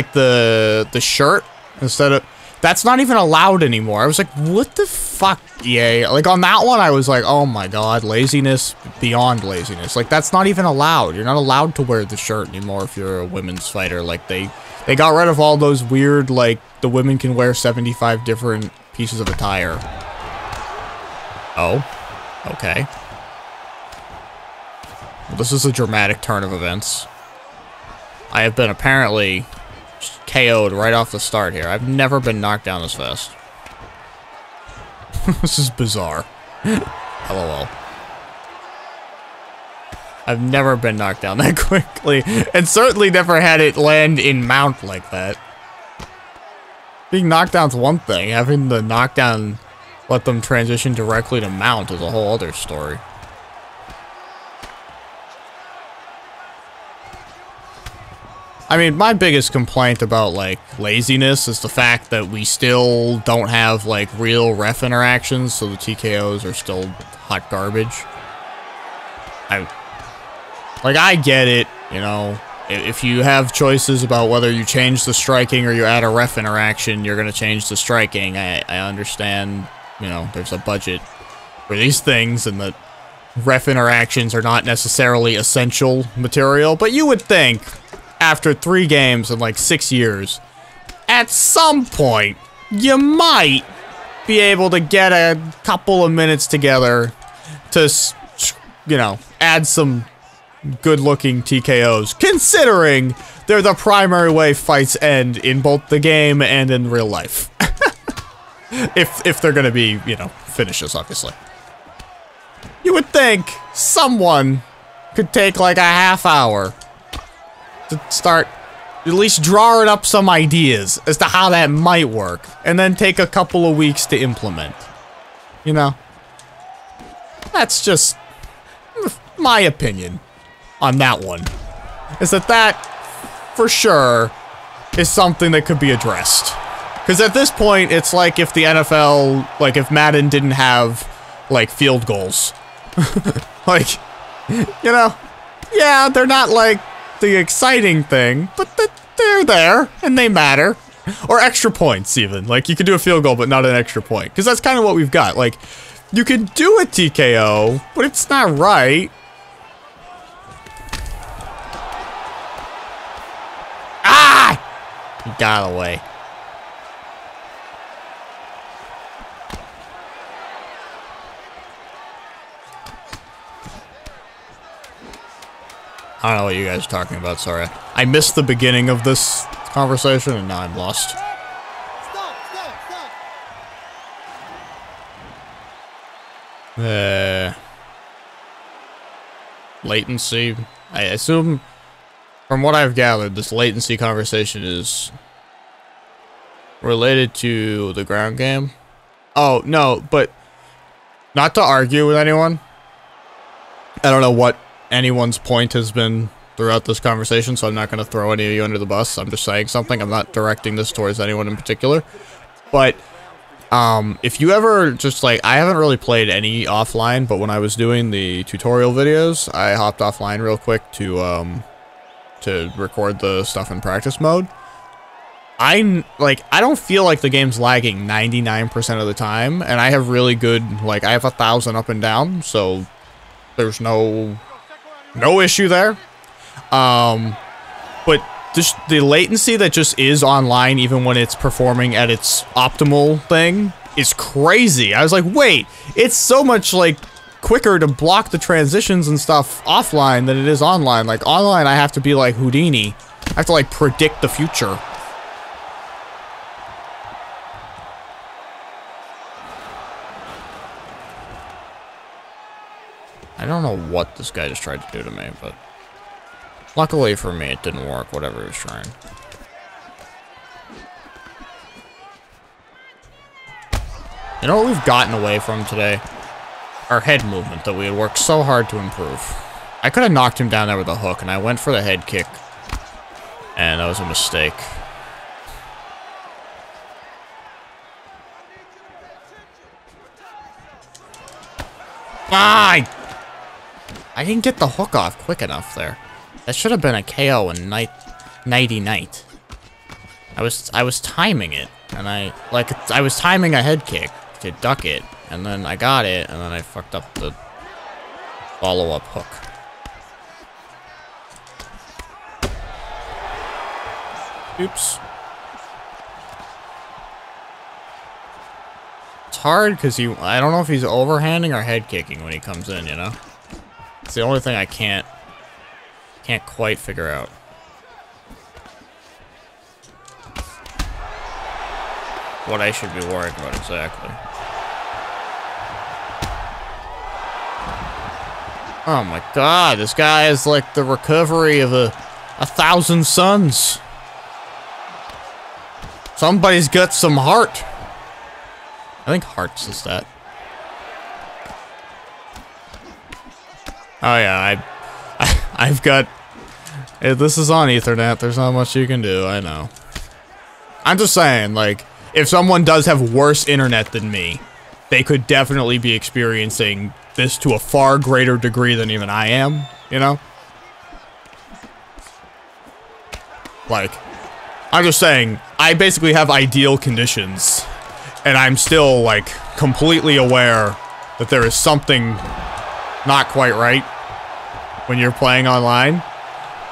like the shirt instead of... That's not even allowed anymore. I was like, what the fuck, EA? Like, on that one, I was like, oh my god, laziness beyond laziness. Like, that's not even allowed. You're not allowed to wear the shirt anymore if you're a women's fighter. Like, they got rid of all those weird, like, the women can wear 75 different pieces of attire. Oh. Okay. Well, this is a dramatic turn of events. I have been apparently... KO'd right off the start here. I've never been knocked down this fast. This is bizarre. LOL. I've never been knocked down that quickly, and certainly never had it land in mount like that. Being knocked down's one thing. Having the knockdown let them transition directly to mount is a whole other story. I mean, my biggest complaint about, like, laziness is the fact that we still don't have, like, real ref interactions, so the TKOs are still hot garbage. I get it, you know. If you have choices about whether you change the striking or you add a ref interaction, you're gonna change the striking. I understand, you know, there's a budget for these things, and that ref interactions are not necessarily essential material, but you would think... After 3 games in like 6 years, at some point, you might be able to get a couple of minutes together to, you know, add some good-looking TKOs, considering they're the primary way fights end in both the game and in real life. if they're gonna be, you know, finishes, obviously. You would think someone could take like a half hour to start at least drawing up some ideas as to how that might work, and then take a couple of weeks to implement. You know? That's just my opinion on that one. Is that for sure, is something that could be addressed. Because at this point, it's like if the NFL, like if Madden didn't have, like, field goals. Like, you know? Yeah, they're not like the exciting thing, but they're there, and they matter. Or extra points, even. Like, you could do a field goal, but not an extra point. Because that's kind of what we've got. Like, you can do a TKO, but it's not right. Ah! He got away. I don't know what you guys are talking about, sorry. I missed the beginning of this conversation, and now I'm lost. Latency. I assume, from what I've gathered, this latency conversation is related to the ground game. Oh, no, but not to argue with anyone. I don't know what anyone's point has been throughout this conversation, so I'm not going to throw any of you under the bus. I'm just saying something. I'm not directing this towards anyone in particular. But if you ever just, like, I haven't really played any offline, but when I was doing the tutorial videos, I hopped offline real quick to record the stuff in practice mode. I don't feel like the game's lagging 99% of the time, and I have really good, like, I have 1,000 up and down, so there's no issue there. But just the latency that just is online, even when it's performing at its optimal thing, is crazy. I was like, wait, it's so much, like, quicker to block the transitions and stuff offline than it is online. Like, online, I have to be like Houdini. I have to, like, predict the future. I don't know what this guy just tried to do to me, but luckily for me, it didn't work, whatever he was trying. You know what we've gotten away from today? Our head movement that we had worked so hard to improve. I could have knocked him down there with a hook, and I went for the head kick. And that was a mistake. Ah! I didn't get the hook off quick enough there. That should have been a KO and nighty night. I was timing it, and I was timing a head kick to duck it, and then I got it, and then I fucked up the follow-up hook. Oops. It's hard because I don't know if he's overhanding or head kicking when he comes in, you know? It's the only thing I can't quite figure out. What I should be worried about exactly. Oh my god, this guy is like the recovery of a thousand suns. Somebody's got some heart. I think hearts is that. Oh yeah, I've got... This is on Ethernet, there's not much you can do, I know. I'm just saying, like, if someone does have worse internet than me, they could definitely be experiencing this to a far greater degree than even I am, you know? Like, I'm just saying, I basically have ideal conditions, and I'm still, like, completely aware that there is something not quite right when you're playing online.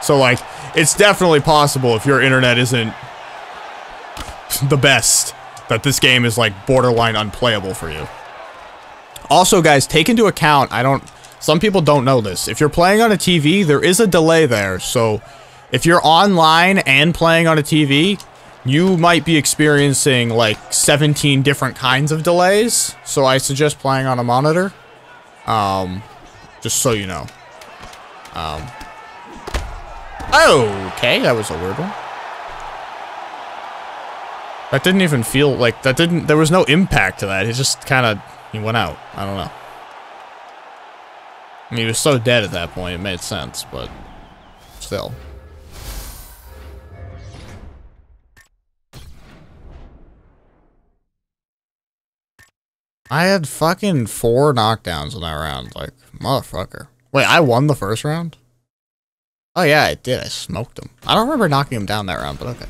So, like, it's definitely possible if your internet isn't the best, that this game is, like, borderline unplayable for you. Also, guys, take into account, some people don't know this. If you're playing on a TV, there is a delay there, so if you're online and playing on a TV, you might be experiencing, like, 17 different kinds of delays, so I suggest playing on a monitor. Just so you know. Okay, that was a weird one. That didn't even feel like, there was no impact to that. It just kind of, he went out. I don't know. I mean, he was so dead at that point, it made sense, but still. I had fucking 4 knockdowns in that round, like, motherfucker. Wait, I won the first round? Oh yeah, I did. I smoked him. I don't remember knocking him down that round, but okay.